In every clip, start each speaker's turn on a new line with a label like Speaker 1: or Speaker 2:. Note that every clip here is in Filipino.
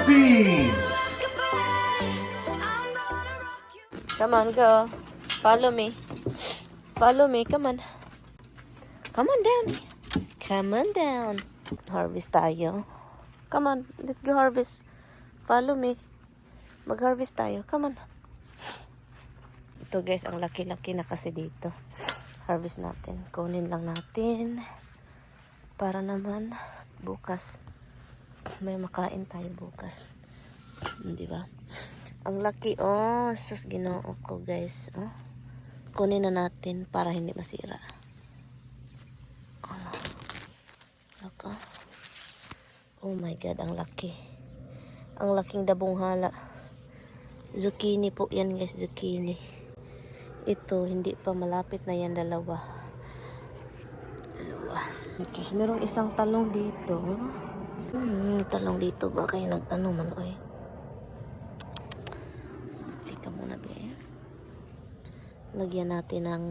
Speaker 1: Philippines!
Speaker 2: Come on, go. Follow me. Follow me. Come on. Come on down. Come on down. Harvest tayo. Come on. Let's go harvest. Follow me. Mag-harvest tayo. Come on. Ito guys, ang laki-laki na kasi dito. Harvest natin. Kunin lang natin. Para naman bukas may makain tayo bukas. Di ba? Ang laki, oh, sus ginoo ko guys, oh. Kunin na natin para hindi masira. Oh, laka. Oh my god, ang laki. Ang laking dabonghala. Zucchini po yan guys, zucchini. Ito, hindi pa malapit na yan, dalawa. Okay, merong isang talong dito. Talong dito ba kayo nag-ano man, oy. Muna be. Lagyan natin ng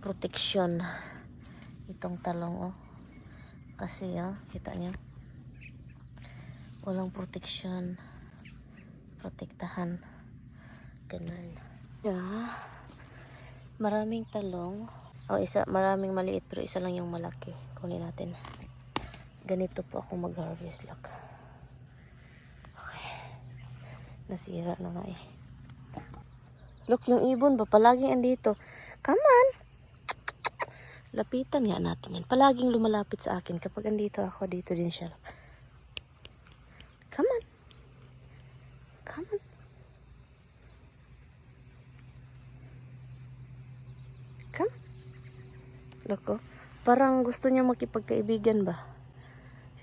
Speaker 2: protection itong talong, oh. Kasi kita nyo walang protection, protektahan ganun. Maraming talong, maraming maliit pero isa lang yung malaki. Kunin natin. Ganito po ako mag-harvest, look. Okay, nasira na nga eh. Look, yung ibon ba? Palaging andito. Come on! Lapitan nga natin yan. Palaging lumalapit sa akin. Kapag andito ako, dito din siya. Come on! Come on! Come on! Look, oh. Parang gusto niya makipagkaibigan ba?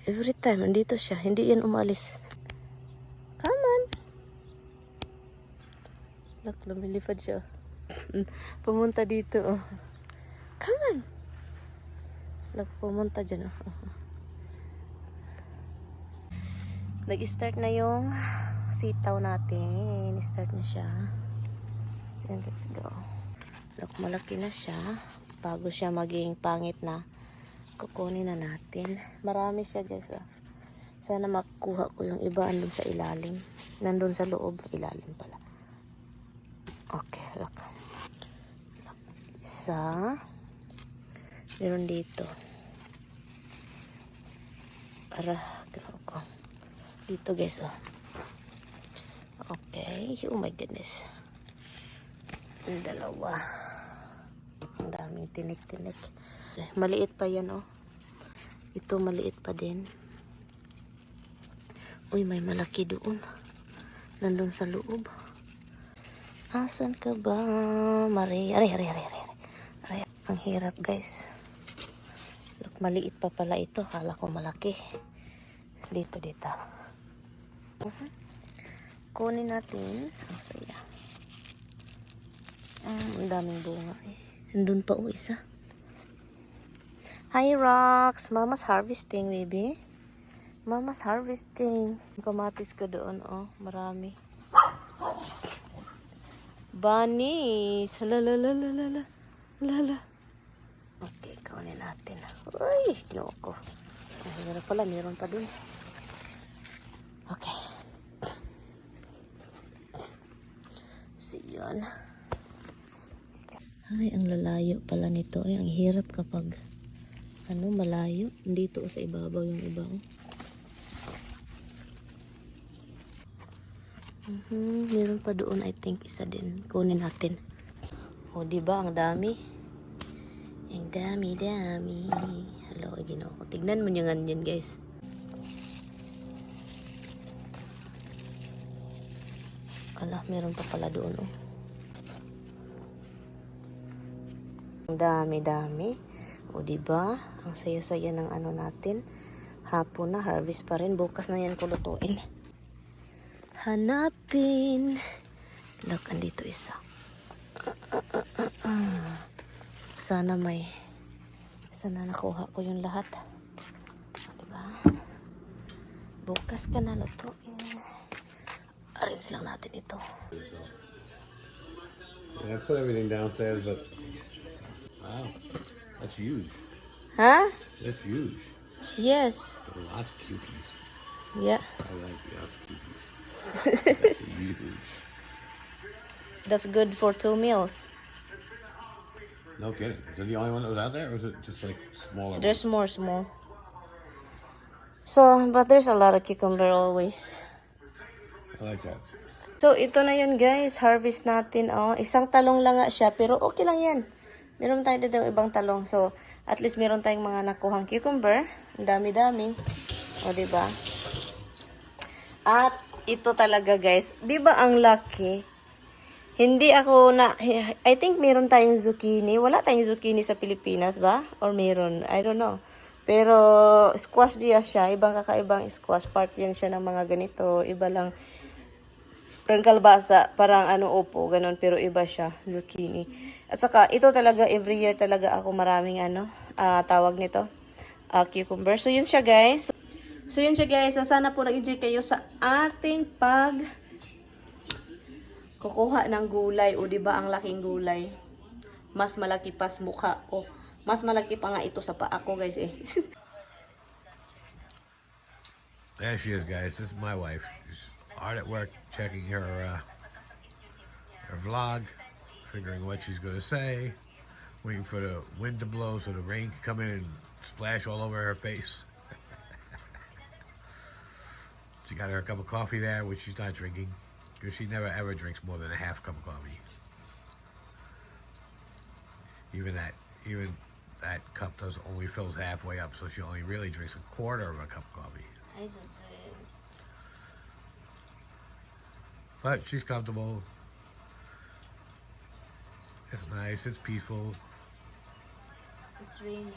Speaker 2: Every time, andito siya. Hindi yan umalis. Look, lumilipad siya. Pumunta dito, oh. Come on. Look, pumunta dyan, oh. Nag-start na yung sitaw natin. Start na siya. So, let's go. Look, malaki na siya. Bago siya maging pangit na, kukunin na natin. Marami siya, guys, oh. Sana makuha ko yung iba andun sa ilalim. Nandun sa loob, ilalim pala. Okay, look. Isa. Meron dito. Para, gano'n ko. Dito guys, oh. Okay. Oh my goodness. Ang dalawa. Ang daming tinik-tinik. Maliit pa yan, oh. Ito maliit pa din. Uy, may malaki doon. Nandun sa loob. Asan ka ba, Maria? Aray. Ang hirap, guys. Look, maliit pa pala ito. Kala ko malaki. Dito. Kunin natin. Ang saya. Ang daming bunga eh. Nandun pa isa. Hi, Rox. Mama's harvesting, baby. Mama's harvesting. Kamatis ko doon, oh. Marami. Bunnies. Lala. Okay, kaunin natin. Uy, ginoo ko. Meron pala, meron pa dun. Okay. See yun. Ay, ang lalayo pala nito. Ay, ang hirap kapag malayo. Dito sa ibabaw yung iba. Meron pa doon, I think, isa din. Kunin natin. O, diba? Ang dami. Ang dami. Hello, ginoo ko. Tignan mo yung ganyan, guys. Ala, meron pa pala doon, oh. Ang dami. O, diba? Ang saya-saya ng natin. Hapon na, harvest pa rin. Bukas na yan kulutuin. Hanapin. Look, andito isa. Sana nakuha ko yung lahat. Diba? Bukas ka na lutuin. Arrange lang natin ito.
Speaker 1: I put everything downstairs, but wow, that's huge.
Speaker 2: Huh?
Speaker 1: That's huge.
Speaker 2: Yes.
Speaker 1: Lots of cuties.
Speaker 2: Yeah.
Speaker 1: I like the Oscuties. That's huge.
Speaker 2: That's good for 2 meals.
Speaker 1: No kidding. Is it the only one that was out there, or was it just like smaller
Speaker 2: There's
Speaker 1: ones?
Speaker 2: more small. So, but there's a lot of cucumber always.
Speaker 1: I like that.
Speaker 2: So, ito na yun guys. Harvest natin. Oh, isang talong lang nga siya. Pero okay lang yan. Meron tayo dito ibang talong. So, at least meron tayong mga nakuhang cucumber. Ang dami-dami. O, diba? At ito talaga guys. Diba ang lucky? Hindi ako na... I think meron tayong zucchini. Wala tayong zucchini sa Pilipinas ba? Or meron? I don't know. Pero squash diya siya. Ibang kakaibang squash. Part yan siya ng mga ganito. Iba lang. Parang kalbasa, parang upo, ganun, pero iba siya, zucchini. At saka, ito talaga, every year talaga ako maraming tawag nito, cucumber. So, yun siya guys. So, yun siya guys. Sana po nag-enjoy kayo sa ating kukuha ng gulay. O, diba, ang laking gulay. Mas malaki pa sa mukha ko. Mas malaki pa nga ito sa paa ko guys eh.
Speaker 1: There she is, guys. This is my wife. She's hard at work checking her vlog, figuring what she's going to say, waiting for the wind to blow so the rain can come in and splash all over her face. She got her a cup of coffee there, which she's not drinking, because she never ever drinks more than a half cup of coffee. Even that cup only fills halfway up, so she only really drinks a quarter of a cup of coffee.
Speaker 2: I don't know.
Speaker 1: But she's comfortable. It's nice. It's peaceful.
Speaker 2: It's raining.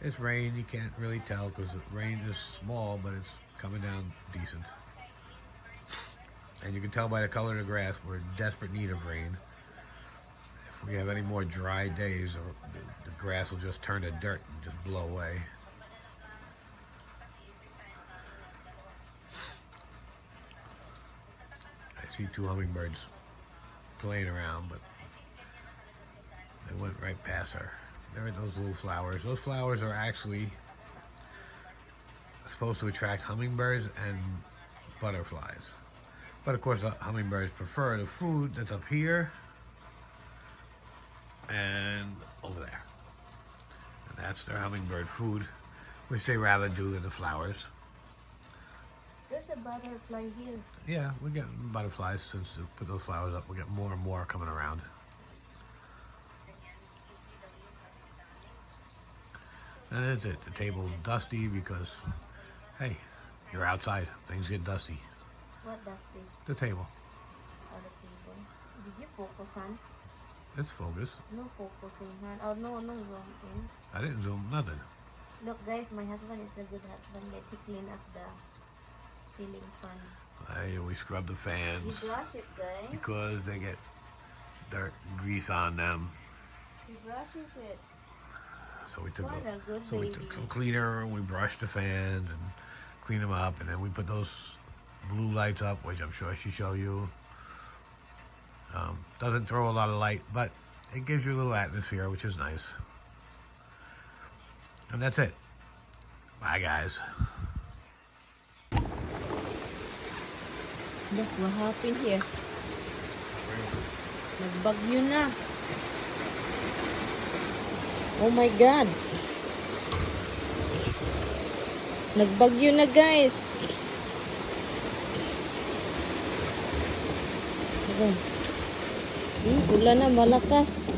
Speaker 1: It's rain. You can't really tell because the rain is small, but it's coming down decent. And you can tell by the color of the grass we're in desperate need of rain. If we have any more dry days, the grass will just turn to dirt and just blow away. I see 2 hummingbirds playing around, but they went right past her. There are those little flowers. Those flowers are actually supposed to attract hummingbirds and butterflies. But of course, the hummingbirds prefer the food that's up here and over there. And that's their hummingbird food, which they rather do than the flowers.
Speaker 2: There's a butterfly here.
Speaker 1: Yeah, we get butterflies since we put those flowers up. We get more and more coming around. And that's it. The table's dusty because, hey, you're outside. Things get dusty.
Speaker 2: What dusty?
Speaker 1: The table.
Speaker 2: On the table. Did you focus on?
Speaker 1: It's focused.
Speaker 2: No focusing, Han. Oh, no zoom in.
Speaker 1: I didn't zoom nothing.
Speaker 2: Look, guys, my husband is a good husband. Guys, he cleaned up the ceiling fan.
Speaker 1: We scrub the
Speaker 2: You
Speaker 1: fans
Speaker 2: brush it, guys.
Speaker 1: because they get dirt and grease on them.
Speaker 2: He brushes it.
Speaker 1: So we took
Speaker 2: What a good
Speaker 1: we
Speaker 2: baby.
Speaker 1: took some cleaner and we brushed the fans and cleaned them up, and then we put those blue lights up, which I'm sure she showed you. Doesn't throw a lot of light, but it gives you a little atmosphere, which is nice. And that's it. Bye, guys.
Speaker 2: Look, what happened here? Nagbagyo na. Oh my God. Nagbagyo na, guys. Ulan na, malakas.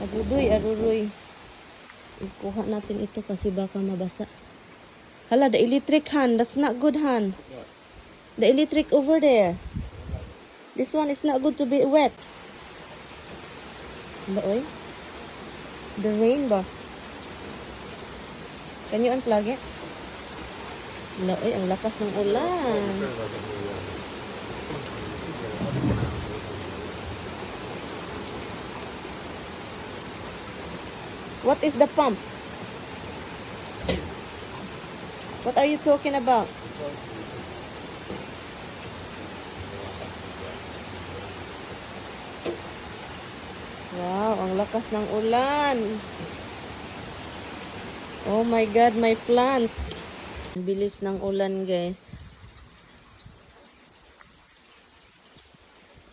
Speaker 2: Aruroy. Ikuha natin ito kasi baka mabasa. Hala, the electric, Han. That's not good, Han. The electric over there. This one is not good to be wet. Hala, oy. The rain ba? Can you unplug it? Hala, oy. Ang lakas ng ulan. What is the pump? What are you talking about? Wow, ang lakas ng ulan. Oh my God, my plant. Ang bilis ng ulan, guys.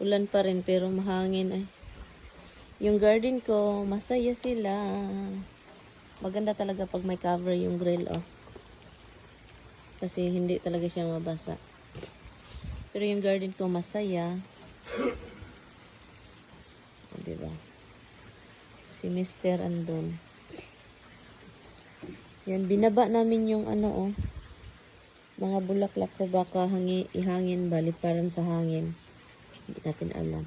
Speaker 2: Ulan pa rin pero mahangin ay. Yung garden ko, masaya sila. Maganda talaga pag may cover yung grill, oh. Kasi hindi talaga siya mabasa. Pero yung garden ko masaya. Diba? Si Mr. andun. Yan, binaba namin yung ano, oh. Mga bulaklak ko baka ihangin, baliparan sa hangin. Hindi natin alam.